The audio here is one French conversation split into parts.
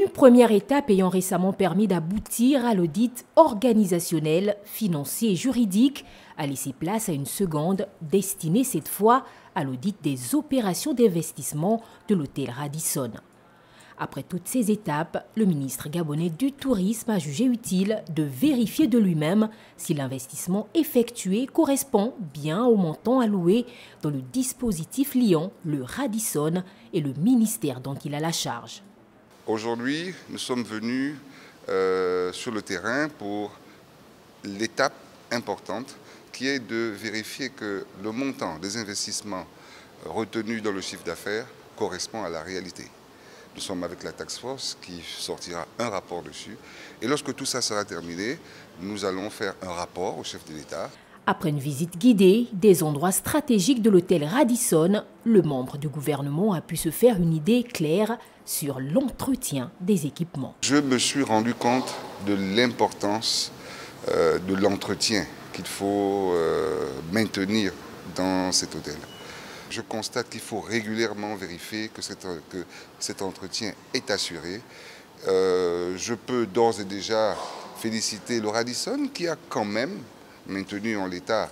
Une première étape ayant récemment permis d'aboutir à l'audit organisationnel, financier et juridique a laissé place à une seconde destinée cette fois à l'audit des opérations d'investissement de l'hôtel Radisson. Après toutes ces étapes, le ministre gabonais du Tourisme a jugé utile de vérifier de lui-même si l'investissement effectué correspond bien au montant alloué dans le dispositif liant le Radisson et le ministère dont il a la charge. Aujourd'hui, nous sommes venus sur le terrain pour l'étape importante qui est de vérifier que le montant des investissements retenus dans le chiffre d'affaires correspond à la réalité. Nous sommes avec la task force qui sortira un rapport dessus. Et lorsque tout ça sera terminé, nous allons faire un rapport au chef de l'État. Après une visite guidée des endroits stratégiques de l'hôtel Radisson, le membre du gouvernement a pu se faire une idée claire sur l'entretien des équipements. Je me suis rendu compte de l'importance de l'entretien qu'il faut maintenir dans cet hôtel. Je constate qu'il faut régulièrement vérifier que cet entretien est assuré. Je peux d'ores et déjà féliciter le Radisson qui a quand même maintenu en l'état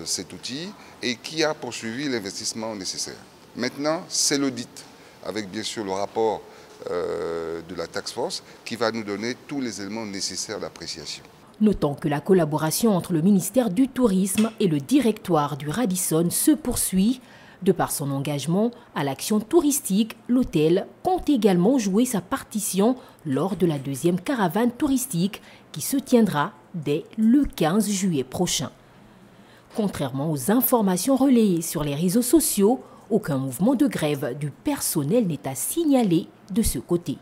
cet outil et qui a poursuivi l'investissement nécessaire. Maintenant, c'est l'audit, avec bien sûr le rapport de la task force qui va nous donner tous les éléments nécessaires d'appréciation. Notons que la collaboration entre le ministère du Tourisme et le directoire du Radisson se poursuit. De par son engagement à l'action touristique, l'hôtel compte également jouer sa partition lors de la deuxième caravane touristique qui se tiendra dès le 15 juillet prochain. Contrairement aux informations relayées sur les réseaux sociaux, aucun mouvement de grève du personnel n'est à signaler de ce côté.